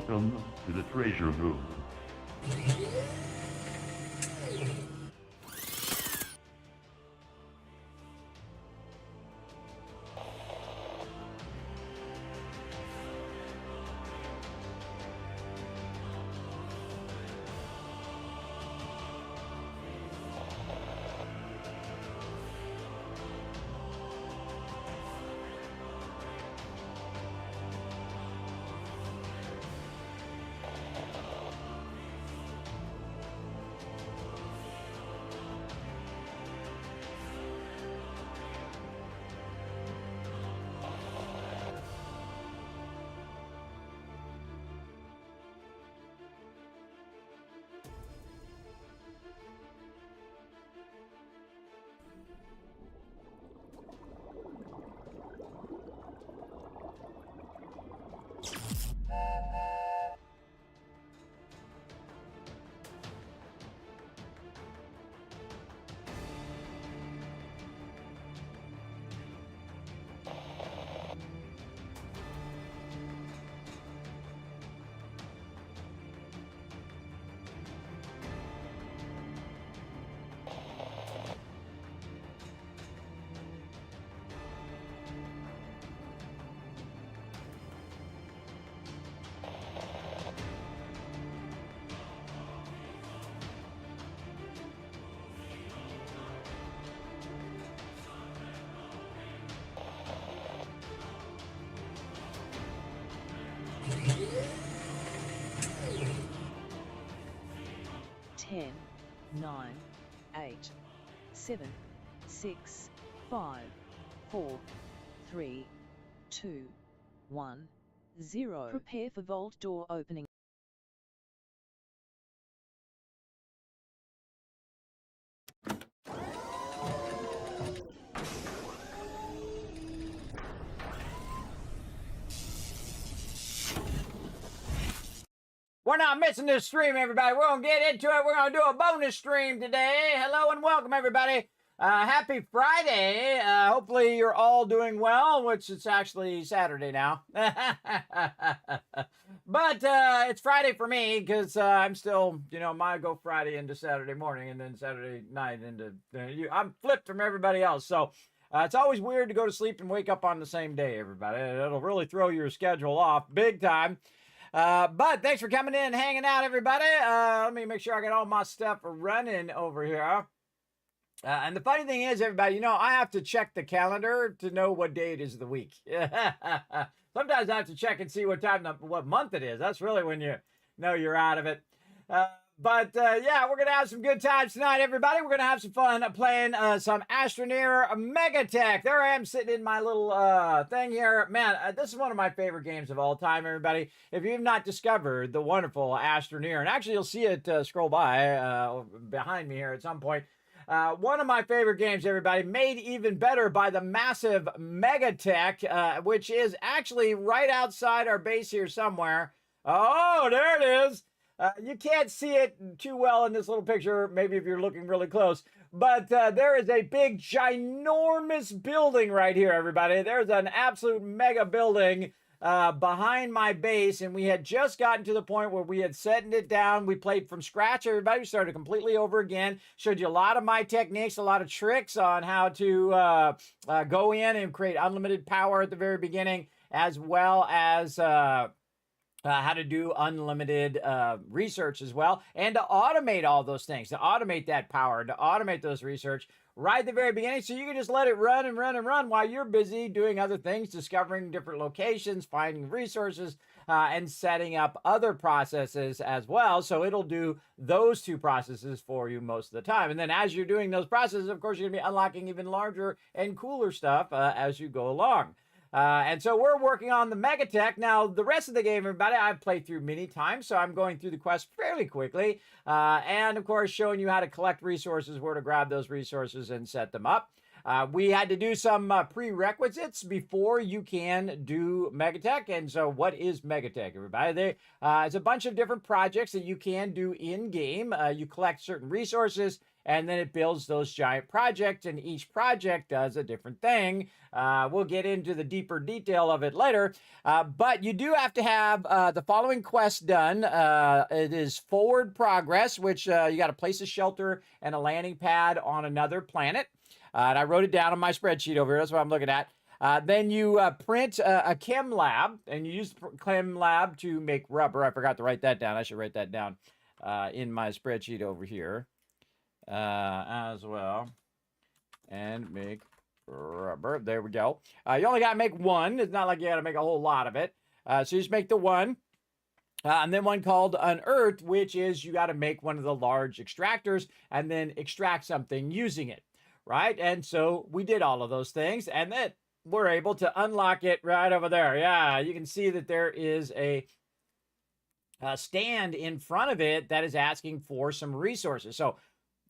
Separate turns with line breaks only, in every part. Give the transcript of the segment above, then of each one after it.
Welcome to the treasure room.
Ten, 9, 8, 7, 6, 5, 4, 3, 2, 1, 0. Prepare for vault door opening.
We're not missing this stream, everybody. We're going to get into it. We're going to do a bonus stream today. Hello and welcome, everybody. Happy Friday. Hopefully you're all doing well, which it's actually Saturday now. But it's Friday for me because I'm still, my go Friday into Saturday morning and then Saturday night into, I'm flipped from everybody else. So it's always weird to go to sleep and wake up on the same day, everybody. It'll really throw your schedule off big time. But thanks for coming in and hanging out, everybody. Let me make sure I got all my stuff running over here. And the funny thing is, everybody, I have to check the calendar to know what day it is of the week. Sometimes I have to check and see what month it is. That's really when you know you're out of it. But yeah, we're going to have some good times tonight, everybody. We're going to have some fun playing some Astroneer MEGATECH. There I am sitting in my little thing here. Man, this is one of my favorite games of all time, everybody. If you've not discovered the wonderful Astroneer, and actually you'll see it scroll by behind me here at some point. One of my favorite games, everybody, made even better by the massive MEGATECH, which is actually right outside our base here somewhere. Oh, there it is. You can't see it too well in this little picture, maybe if you're looking really close, but there is a big, ginormous building right here, everybody. There's an absolute mega building behind my base, and we had just gotten to the point where we had setting it down. We played from scratch, everybody. We started completely over again. Showed you a lot of my techniques, a lot of tricks on how to go in and create unlimited power at the very beginning, as well as how to do unlimited research as well, and to automate all those things, to automate that power, to automate those research right at the very beginning, so you can just let it run and run and run while you're busy doing other things, discovering different locations, finding resources, and setting up other processes as well. So it'll do those two processes for you most of the time. And then as you're doing those processes, of course, you're going to be unlocking even larger and cooler stuff as you go along. And so we're working on the MEGATECH. Now, the rest of the game, everybody, I've played through many times, so I'm going through the quest fairly quickly. And, of course, showing you how to collect resources, where to grab those resources and set them up. We had to do some prerequisites before you can do MEGATECH. And so what is MEGATECH, everybody? It's a bunch of different projects that you can do in-game. You collect certain resources, and then it builds those giant projects, and each project does a different thing. We'll get into the deeper detail of it later, but you do have to have the following quest done. It is forward progress, which you got to place a shelter and a landing pad on another planet. And I wrote it down on my spreadsheet over here. That's what I'm looking at. Then you print a chem lab, and you use the chem lab to make rubber. I forgot to write that down. I should write that down in my spreadsheet over here as well. And make rubber. There we go. You only got to make one. It's not like you got to make a whole lot of it. So you just make the one. And then one called Unearth, which is you got to make one of the large extractors and then extract something using it, right? And so we did all of those things, and then we're able to unlock it right over there. Yeah, you can see that there is a stand in front of it that is asking for some resources. So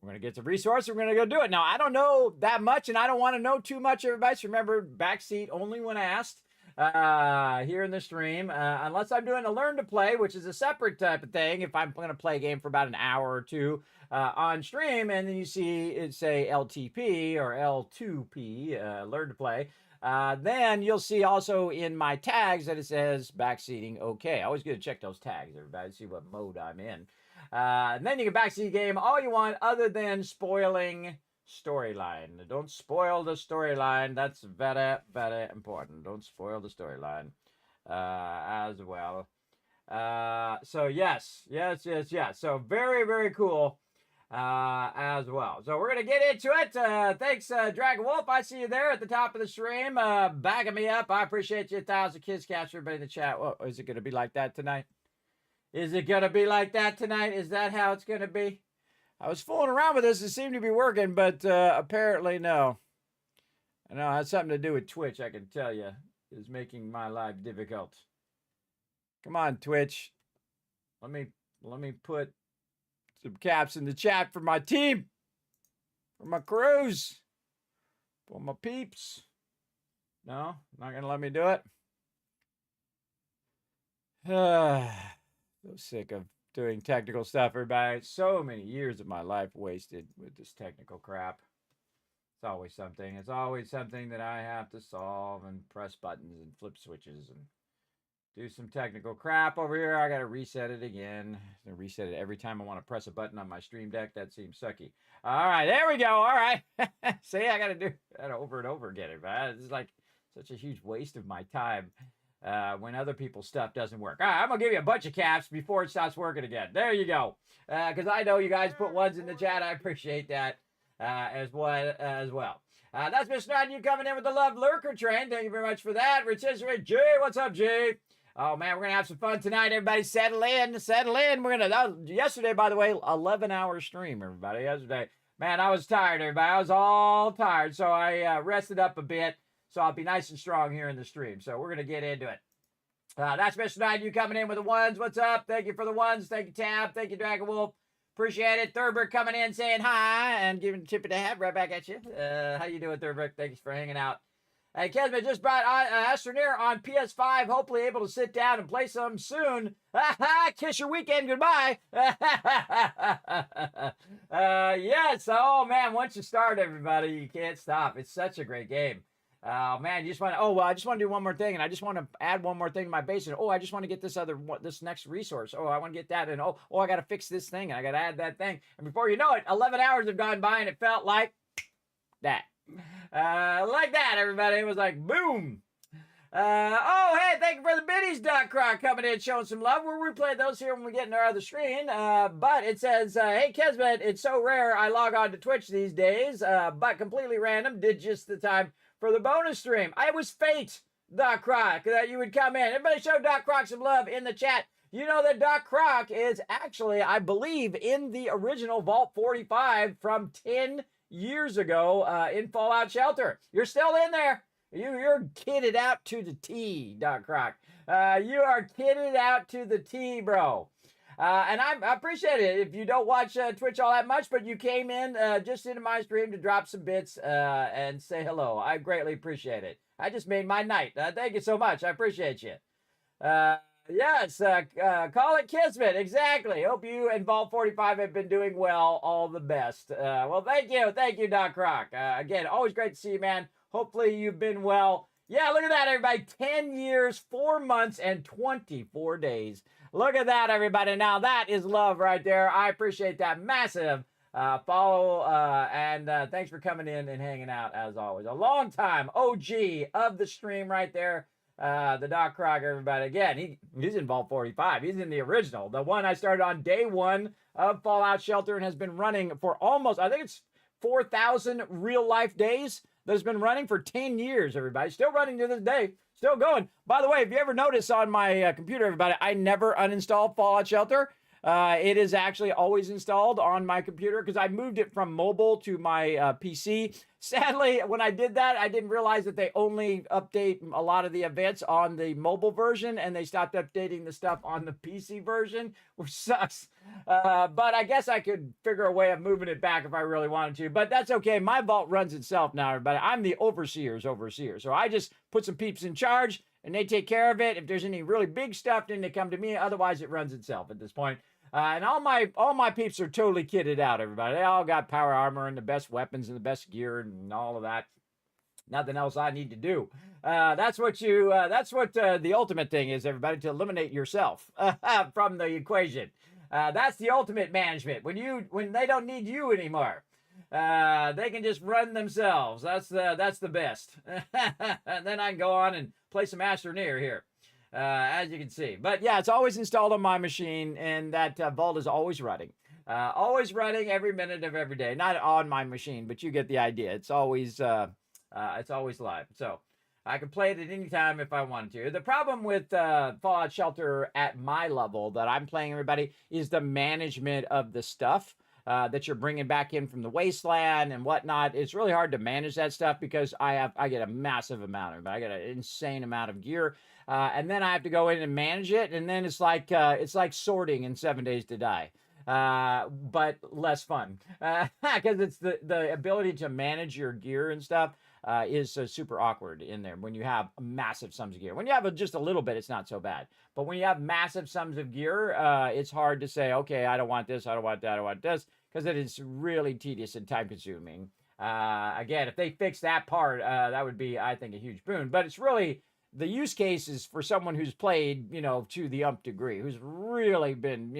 we're going to get the resource. We're going to go do it. Now, I don't know that much, and I don't want to know too much, everybody. So remember, backseat only when asked here in the stream, unless I'm doing a learn to play, which is a separate type of thing. If I'm going to play a game for about an hour or two on stream, and then you see it say LTP or L2P, learn to play, then you'll see also in my tags that it says backseating okay. Always good to check those tags, everybody, see what mode I'm in. And then you can backseat game all you want other than spoiling storyline. Don't spoil the storyline. That's very, very important. Don't spoil the storyline as well. So yes. So very, very cool as well. So we're going to get into it. Thanks, Dragon Wolf. I see you there at the top of the stream, backing me up. I appreciate you. 1,000 kids catch everybody in the chat. Well, is it going to be like that tonight? Is it going to be like that tonight? Is that how it's going to be? I was fooling around with this. It seemed to be working, but apparently no. I know it has something to do with Twitch, I can tell you. It's making my life difficult. Come on, Twitch. Let me put some caps in the chat for my team. For my crews. For my peeps. No? Not going to let me do it? So sick of doing technical stuff, everybody. So many years of my life wasted with this technical crap. It's always something. It's always something that I have to solve and press buttons and flip switches and do some technical crap over here. I got to reset it again. I reset it every time I want to press a button on my stream deck. That seems sucky. All right, there we go. All right. See, I got to do that over and over again, everybody. This is like such a huge waste of my time. When other people's stuff doesn't work. All right, I'm going to give you a bunch of caps before it stops working again. There you go. Because I know you guys put ones in the chat. I appreciate that as well. That's Mr. Nod, you coming in with the Love Lurker train. Thank you very much for that. Richard Jay, what's up, Jay? Oh, man, we're going to have some fun tonight. Everybody settle in. We're going to, yesterday, by the way, 11-hour stream, everybody. Yesterday, man, I was tired, everybody. I was all tired. So I rested up a bit. So I'll be nice and strong here in the stream. So we're going to get into it. That's Mr. Knight, you coming in with the ones. What's up? Thank you for the ones. Thank you, Tab. Thank you, Dragon Wolf. Appreciate it. Thurber coming in saying hi and giving a tip of the hat right back at you. How you doing, Thurber? Thanks for hanging out. Hey, Kismet just brought Astroneer on PS5. Hopefully able to sit down and play some soon. Kiss your weekend goodbye. Yes. Oh, man. Once you start, everybody, you can't stop. It's such a great game. Oh man, you just want to, I just want to do one more thing, and I just want to add one more thing to my base, and I just want to get this next resource. I want to get that, and I got to fix this thing, and I got to add that thing. And before you know it, 11 hours have gone by, and it felt like that. Like that, everybody. It was like, boom. Hey, thank you for the biddies, Doc Croc, coming in, showing some love. We'll replay those here when we get in our other screen. But it says, hey, Kismet, it's so rare I log on to Twitch these days, but completely random, did just the time for the bonus stream. It was fate, Doc Croc, that you would come in. Everybody show Doc Croc some love in the chat. You know that Doc Croc is actually, I believe, in the original Vault 45 from 10 years ago in Fallout Shelter. You're still in there. You're kitted out to the T, Doc Croc. You are kitted out to the T, bro. And I appreciate it. If you don't watch Twitch all that much, but you came in just into my stream to drop some bits and say hello. I greatly appreciate it. I just made my night. Thank you so much. I appreciate you. Yes, call it Kismet. Exactly. Hope you and Vault 45 have been doing well. All the best. Well, thank you. Thank you, Doc Croc. Again, always great to see you, man. Hopefully you've been well. Yeah, look at that, everybody. 10 years, 4 months, and 24 days. Look at that, everybody. Now, that is love right there. I appreciate that massive follow. And thanks for coming in and hanging out, as always. A long time OG of the stream right there. The Doc Croc, everybody. Again, he's in Vault 45. He's in the original. The one I started on day 1 of Fallout Shelter and has been running for almost, I think it's 4,000 real-life days that has been running for 10 years, everybody. Still running to this day. Still going. By the way, if you ever notice on my computer, everybody, I never uninstalled Fallout Shelter. It is actually always installed on my computer because I moved it from mobile to my PC. Sadly, when I did that, I didn't realize that they only update a lot of the events on the mobile version, and they stopped updating the stuff on the PC version, which sucks. But I guess I could figure a way of moving it back if I really wanted to. But that's okay. My vault runs itself now, everybody. I'm the overseer's overseer. So I just put some peeps in charge, and they take care of it. If there's any really big stuff, then they come to me. Otherwise, it runs itself at this point. And all my peeps are totally kitted out, everybody. They all got power armor and the best weapons and the best gear and all of that. Nothing else I need to do. That's what the ultimate thing is, everybody, to eliminate yourself from the equation. That's the ultimate management. When they don't need you anymore. They can just run themselves. That's the best. And then I can go on and play some Astroneer here. As you can see. But yeah, it's always installed on my machine, and that vault is always running. Always running every minute of every day. Not on my machine, but you get the idea. It's always live. So I can play it at any time if I wanted to. The problem with Fallout Shelter at my level that I'm playing, everybody, is the management of the stuff that you're bringing back in from the wasteland and whatnot. It's really hard to manage that stuff because I get a massive amount of it. I get an insane amount of gear. And then I have to go in and manage it, and then it's like sorting in 7 Days to Die, but less fun because it's the ability to manage your gear and stuff is super awkward in there when you have massive sums of gear. When you have just a little bit, it's not so bad, but when you have massive sums of gear, it's hard to say, okay, I don't want this, I don't want that, I don't want this, because it is really tedious and time consuming. Again, if they fix that part, that would be, I think, a huge boon. But it's really, the use case is for someone who's played, to the umph degree, who's really been,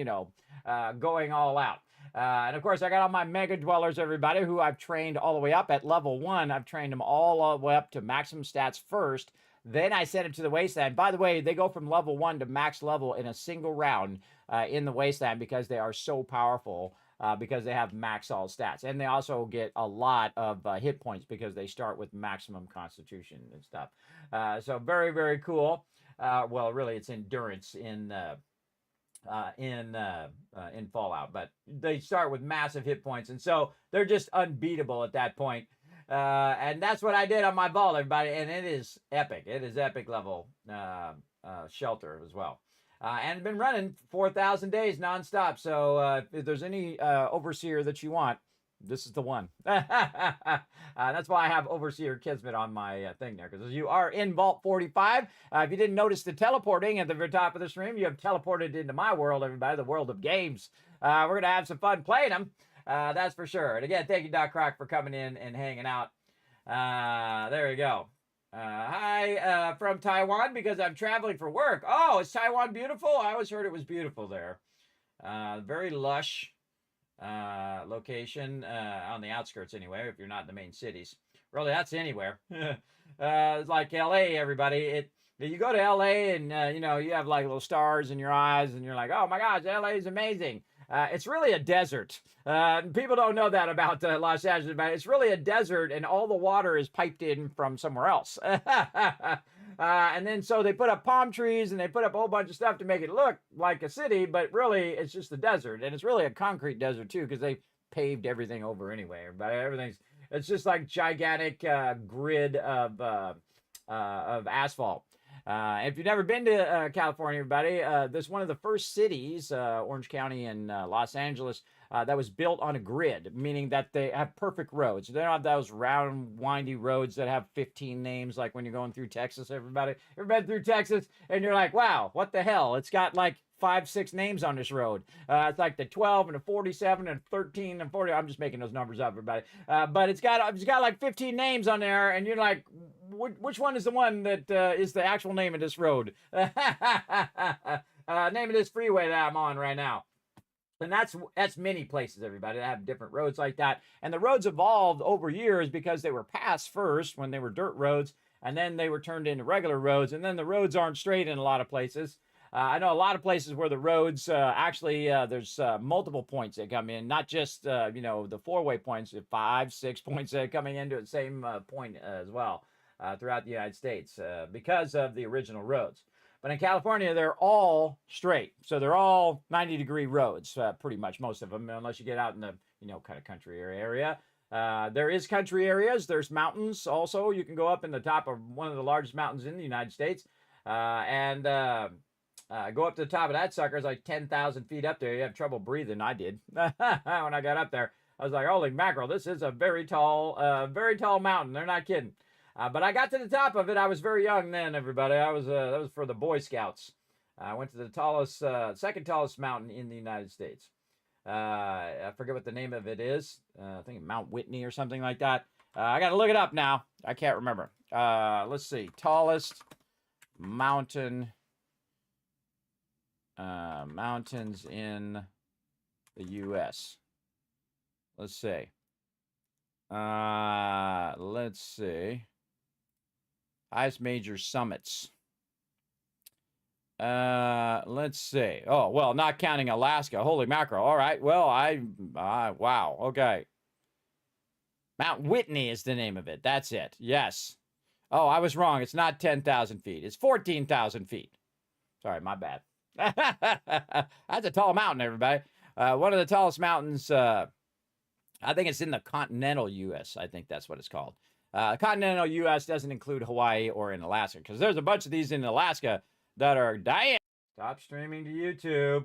going all out. And of course, I got all my mega dwellers, everybody, who I've trained all the way up at level 1. I've trained them all the way up to maximum stats first. Then I sent them to the wasteland. By the way, they go from level 1 to max level in a single round in the wasteland because they are so powerful. Because they have max all stats. And they also get a lot of hit points because they start with maximum constitution and stuff. So very, very cool. Well, really, it's endurance in Fallout, but they start with massive hit points, and so they're just unbeatable at that point. And that's what I did on my vault, everybody, and it is epic. It is epic level shelter as well. And been running 4,000 days nonstop. So if there's any overseer that you want, this is the one. That's why I have Overseer Kismet on my thing there, because you are in Vault 45. If you didn't notice the teleporting at the very top of the stream, you have teleported into my world, everybody, the world of games. We're going to have some fun playing them. That's for sure. And again, thank you, Doc Croc, for coming in and hanging out. There you go. Hi from Taiwan because I'm traveling for work. Oh, is Taiwan beautiful? I always heard it was beautiful there. Very lush location on the outskirts anyway, if you're not in the main cities. Really, that's anywhere. It's like LA, everybody. You go to LA and you have like little stars in your eyes and you're like, oh my gosh, LA is amazing. It's really a desert. People don't know that about Los Angeles, but it's really a desert, and all the water is piped in from somewhere else. And then so they put up palm trees and they put up a whole bunch of stuff to make it look like a city, but really it's just a desert, and it's really a concrete desert too because they paved everything over anyway. But it's just like gigantic grid of asphalt. If you've never been to California, everybody, this is one of the first cities, Orange County and Los Angeles, that was built on a grid, meaning that they have perfect roads. They don't have those round, windy roads that have 15 names, like when you're going through Texas, everybody. Ever been through Texas, and you're like, wow, what the hell? It's got like 5, 6 names on this road. It's like the 12 and the 47 and 13 and 40. I'm just making those numbers up, everybody. But it's got like 15 names on there, and you're like, which one is the one that is the actual name of this road? Name of this freeway that I'm on right now. And that's many places, everybody, that have different roads like that. And the roads evolved over years because they were passed first when they were dirt roads, and then they were turned into regular roads, and then the roads aren't straight in a lot of places. I know a lot of places where the roads there's multiple points that come in, not just the 4-way points, 5, 6 points that are coming into the same point as well throughout the United States because of the original roads. But in California, they're all straight, so they're all 90-degree roads, pretty much most of them, unless you get out in the kind of country go country areas. There's mountains also. You can go up in the top of one of the largest mountains in the United States, and go up to the top of that sucker. It's like 10,000 feet up there. You have trouble breathing. I did when I got up there. I was like, holy mackerel, this is a very tall mountain. They're not kidding. But I got to the top of it. I was very young then, everybody. That was for the Boy Scouts. I went to the second tallest mountain in the United States. I forget what the name of it is. I think Mount Whitney or something like that. I got to look it up now. I can't remember. Let's see. Tallest mountains in the U.S. Let's see. Highest major summits. Let's see. Oh, well, not counting Alaska. Holy mackerel. All right. Well, wow. Okay. Mount Whitney is the name of it. That's it. Yes. Oh, I was wrong. It's not 10,000 feet. It's 14,000 feet. Sorry, my bad. That's a tall mountain, everybody. One of the tallest mountains, I think it's in the continental U.S. I think that's what it's called. Continental U.S. doesn't include Hawaii or in Alaska, because there's a bunch of these in Alaska that are dying. Stop streaming to YouTube.